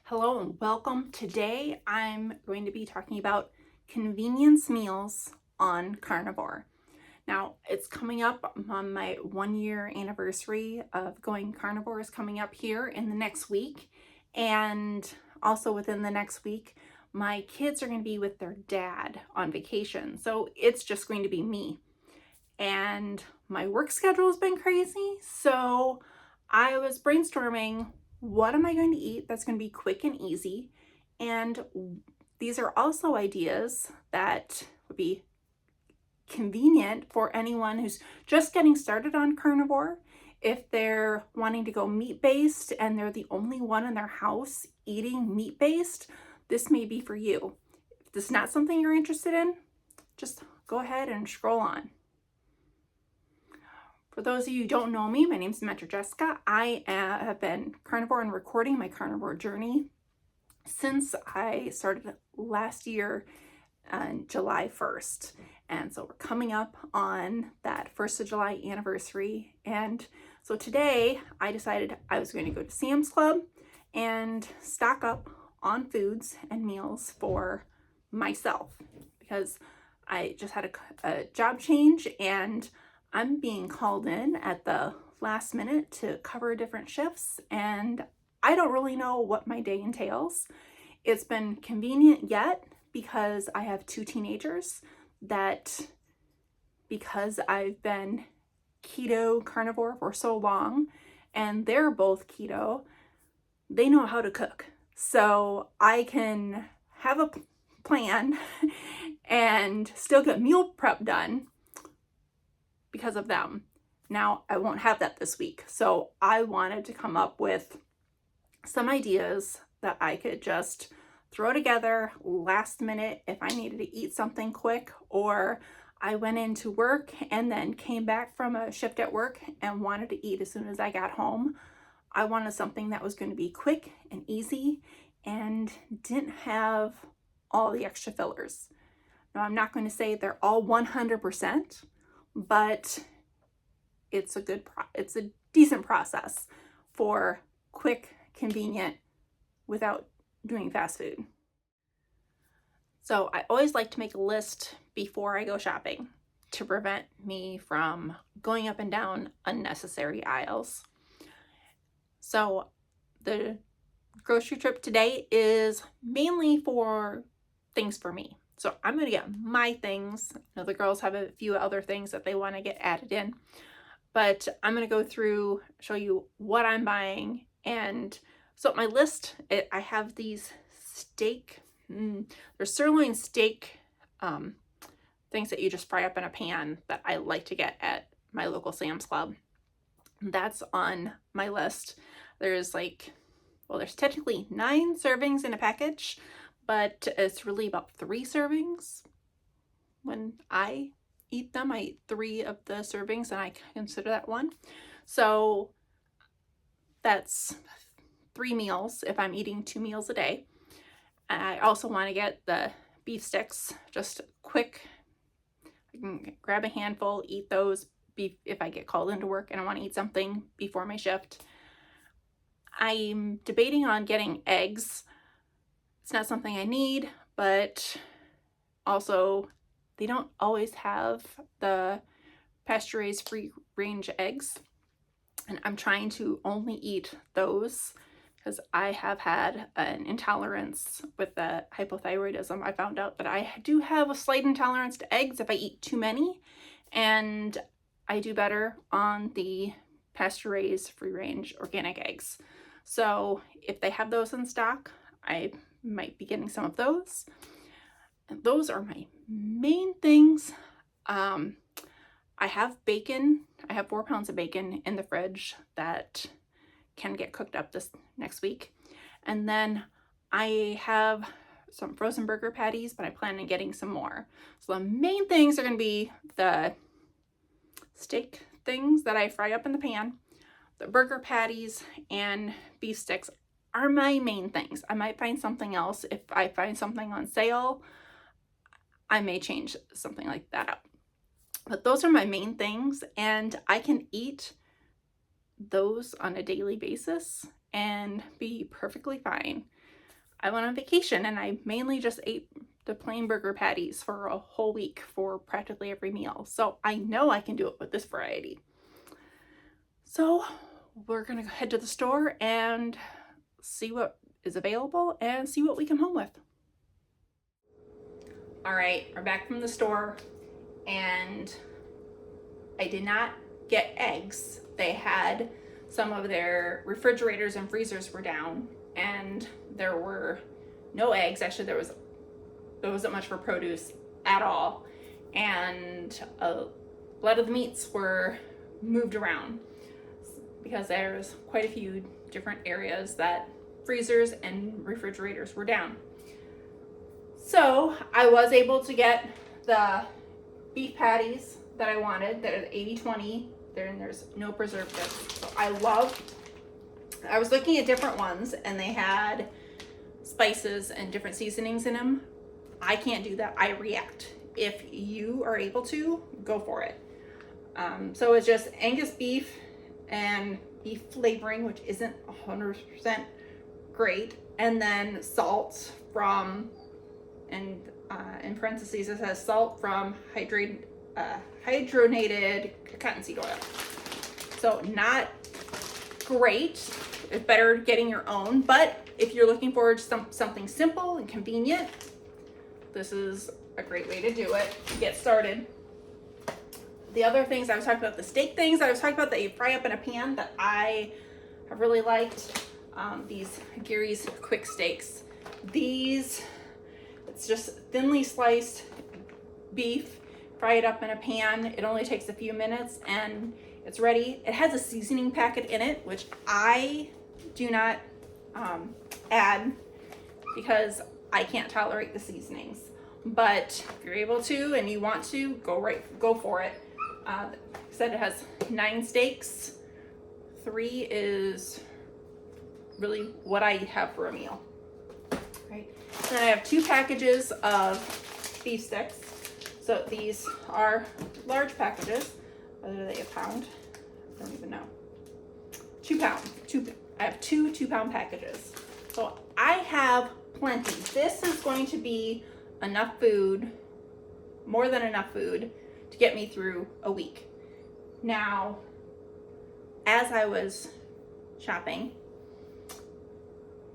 Hello and welcome. Today I'm going to be talking about convenience meals on Carnivore. Now it's coming up on my 1 year anniversary of going carnivore is coming up here in the next week. And also within the next week, my kids are going to be with their dad on vacation. So it's just going to be me. And my work schedule has been crazy. So I was brainstorming, what am I going to eat that's going to be quick and easy? And these are also ideas that would be convenient for anyone who's just getting started on carnivore. If they're wanting to go meat-based and they're the only one in their house eating meat-based, this may be for you. If this is not something you're interested in, just go ahead and scroll on. For those of you who don't know me, my name is Mentor Jessica. I have been carnivore and recording my carnivore journey since I started last year on July 1st. And so we're coming up on that 1st of July anniversary. And so today I decided I was going to go to Sam's Club and stock up on foods and meals for myself because I just had a job change and I'm being called in at the last minute to cover different shifts, and I don't really know what my day entails. It's been convenient yet because I have two teenagers that, because I've been keto carnivore for so long and they're both keto, they know how to cook. So I can have a plan and still get meal prep done because of them. Now, I won't have that this week. So I wanted to come up with some ideas that I could just throw together last minute if I needed to eat something quick, or I went into work and then came back from a shift at work and wanted to eat as soon as I got home. I wanted something that was going to be quick and easy and didn't have all the extra fillers. Now, I'm not going to say they're all 100%, but it's a decent process for quick, convenient, without doing fast food. So I always like to make a list before I go shopping to prevent me from going up and down unnecessary aisles. So the grocery trip today is mainly for things for me. So I'm going to get my things. I know the girls have a few other things that they want to get added in, but I'm going to go through, show you what I'm buying. And so my list, I have these there's sirloin steak things that you just fry up in a pan that I like to get at my local Sam's Club. That's on my list. There's technically 9 servings in a package, but it's really about 3 servings. When I eat them, I eat 3 of the servings and I consider that one. So that's 3 meals if I'm eating 2 meals a day. I also want to get the beef sticks, just quick. I can grab a handful, eat those if I get called into work and I want to eat something before my shift. I'm debating on getting eggs. It's not something I need, but also they don't always have the pasture-raised free range eggs. And I'm trying to only eat those because I have had an intolerance with the hypothyroidism. I found out that I do have a slight intolerance to eggs if I eat too many, and I do better on the pasture-raised free range organic eggs. So if they have those in stock, I might be getting some of those. And those are my main things. I have bacon. I have 4 pounds of bacon in the fridge that can get cooked up this next week. And then I have some frozen burger patties, but I plan on getting some more. So the main things are going to be the steak things that I fry up in the pan, the burger patties, and beef sticks are my main things. I might find something else. If I find something on sale, I may change something like that up. But those are my main things, and I can eat those on a daily basis and be perfectly fine. I went on vacation and I mainly just ate the plain burger patties for a whole week for practically every meal. So I know I can do it with this variety. So we're gonna head to the store and see what is available and see what we come home with. All right, we're back from the store and I did not get eggs. They had some of their refrigerators and freezers were down and there were no eggs. Actually, there wasn't much for produce at all. And a lot of the meats were moved around because there's quite a few different areas that freezers and refrigerators were down. So I was able to get the beef patties that I wanted, that are 80-20, there's no preservatives. So I was looking at different ones and they had spices and different seasonings in them. I can't do that, I react. If you are able to, go for it. So it's just Angus beef and beef flavoring, which isn't 100% great, and then salt from, and in parentheses it says salt from hydrogenated cottonseed oil. So not great. It's better getting your own, but if you're looking for something simple and convenient, this is a great way to do it, to get started. The other things I was talking about, the steak things, I was talking about that you fry up in a pan that I have really liked. These Gary's quick steaks. These, it's just thinly sliced beef, fry it up in a pan. It only takes a few minutes and it's ready. It has a seasoning packet in it, which I do not add because I can't tolerate the seasonings. But if you're able to and you want to, go for it. Said it has 9 steaks. 3 is really what I have for a meal. Right. Then I have 2 packages of beef sticks. So these are large packages. Whether they a pound? I don't even know. 2 pound. I have 2 2-pound packages. So I have plenty. This is going to be enough food, more than enough food, to get me through a week. Now, as I was shopping,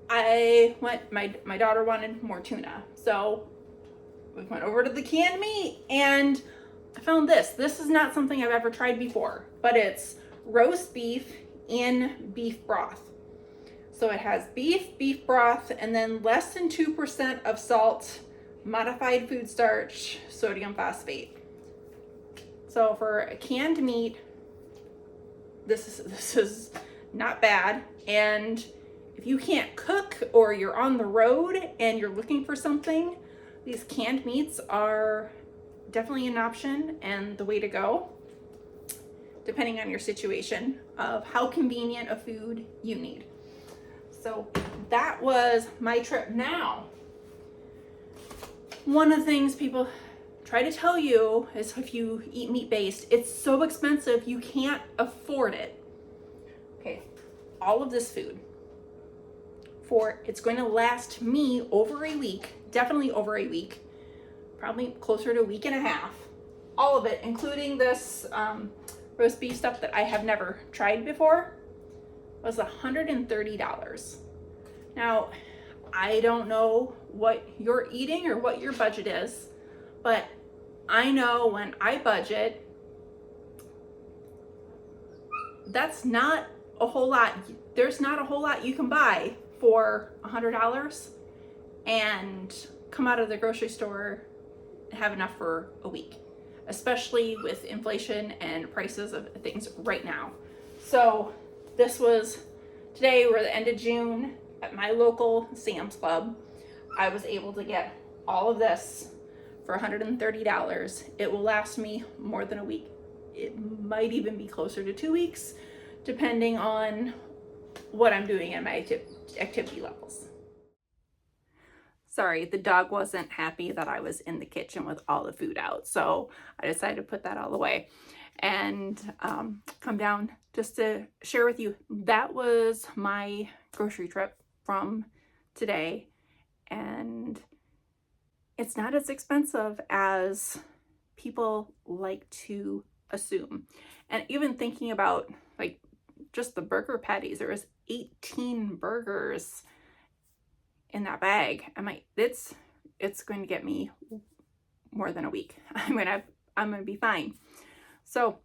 my daughter wanted more tuna. So we went over to the canned meat and I found this. This is not something I've ever tried before, but it's roast beef in beef broth. So it has beef broth, and then less than 2% of salt, modified food starch, sodium phosphate. So for a canned meat, this is not bad. And if you can't cook or you're on the road and you're looking for something, these canned meats are definitely an option and the way to go, depending on your situation of how convenient a food you need. So that was my trip. Now, one of the things people try to tell you is if you eat meat-based, it's so expensive you can't afford it. Okay, all of this food, it's going to last me over a week, definitely over a week, probably closer to a week and a half. All of it, including this roast beef stuff that I have never tried before, was $130. Now, I don't know what you're eating or what your budget is, but I know when I budget, that's not a whole lot. There's not a whole lot you can buy for $100 and come out of the grocery store and have enough for a week, especially with inflation and prices of things right now. So this was, today we're the end of June, at my local Sam's Club. I was able to get all of this for $130. It will last me more than a week. It might even be closer to 2 weeks, depending on what I'm doing and my activity levels. Sorry, the dog wasn't happy that I was in the kitchen with all the food out, so I decided to put that all away and come down just to share with you. That was my grocery trip from today, and it's not as expensive as people like to assume. And even thinking about like just the burger patties, there was 18 burgers in that bag. It's going to get me more than a week. I'm gonna be fine. So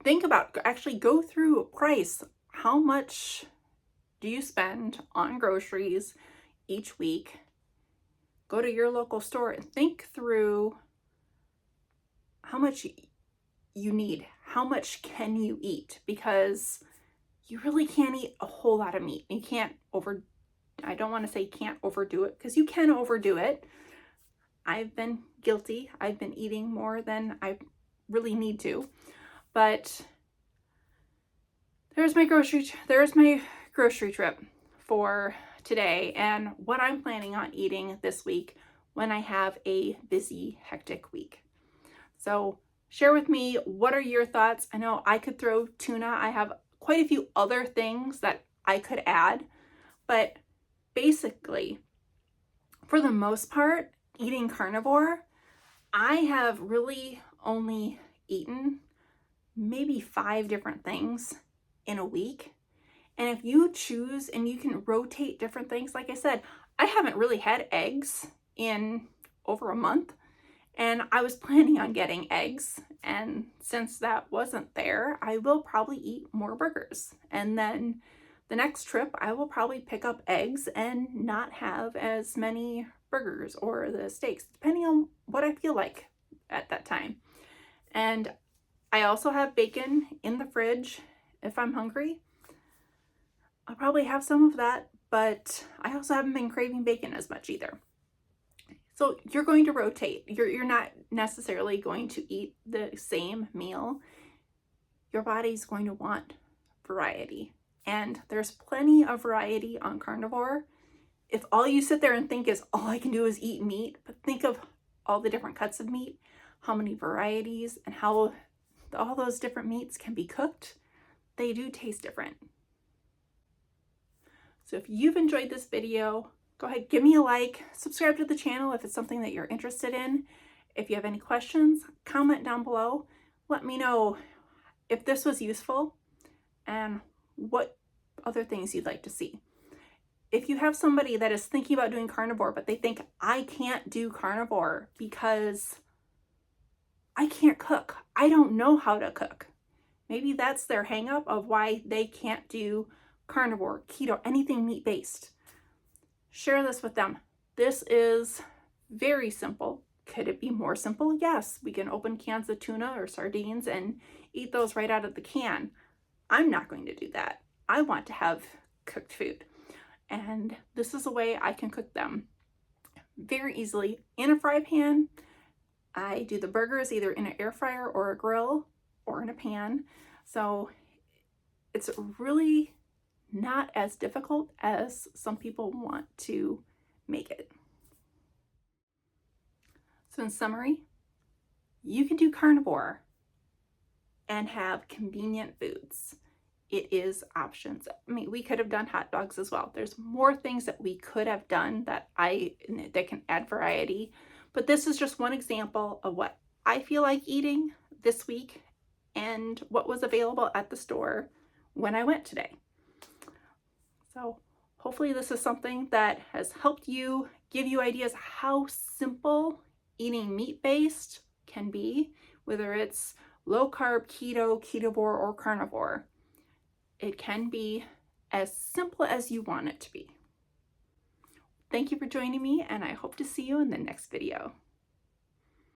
think about, actually go through price. How much do you spend on groceries each week? Go to your local store and think through how much you need. How much can you eat? Because you really can't eat a whole lot of meat. You can't I don't want to say can't overdo it, because you can overdo it. I've been guilty. I've been eating more than I really need to. But there's my grocery trip for today, and what I'm planning on eating this week when I have a busy, hectic week. So share with me, what are your thoughts? I know I could throw tuna. I have quite a few other things that I could add, but basically, for the most part, eating carnivore, I have really only eaten maybe 5 different things in a week. And if you choose and you can rotate different things, like I said, I haven't really had eggs in over a month, and I was planning on getting eggs. And since that wasn't there, I will probably eat more burgers. And then the next trip, I will probably pick up eggs and not have as many burgers or the steaks, depending on what I feel like at that time. And I also have bacon in the fridge if I'm hungry. I'll probably have some of that, but I also haven't been craving bacon as much either. So you're going to rotate. You're not necessarily going to eat the same meal. Your body's going to want variety. And there's plenty of variety on carnivore. If all you sit there and think is, all I can do is eat meat, but think of all the different cuts of meat, how many varieties, and how all those different meats can be cooked. They do taste different. So if you've enjoyed this video, go ahead, give me a like, subscribe to the channel if it's something that you're interested in. If you have any questions, comment down below. Let me know if this was useful and what other things you'd like to see. If you have somebody that is thinking about doing carnivore, but they think, I can't do carnivore because I can't cook. I don't know how to cook. Maybe that's their hang up of why they can't do carnivore, keto, anything meat-based. Share this with them. This is very simple. Could it be more simple? Yes, we can open cans of tuna or sardines and eat those right out of the can. I'm not going to do that. I want to have cooked food. And this is a way I can cook them very easily in a fry pan. I do the burgers either in an air fryer or a grill or in a pan. So it's really not as difficult as some people want to make it. So in summary, you can do carnivore and have convenient foods. It is options. I mean, we could have done hot dogs as well. There's more things that we could have done that can add variety, but this is just one example of what I feel like eating this week and what was available at the store when I went today. So hopefully this is something that has helped you, give you ideas how simple eating meat-based can be, whether it's low carb, keto, ketovore, or carnivore. It can be as simple as you want it to be. Thank you for joining me, and I hope to see you in the next video.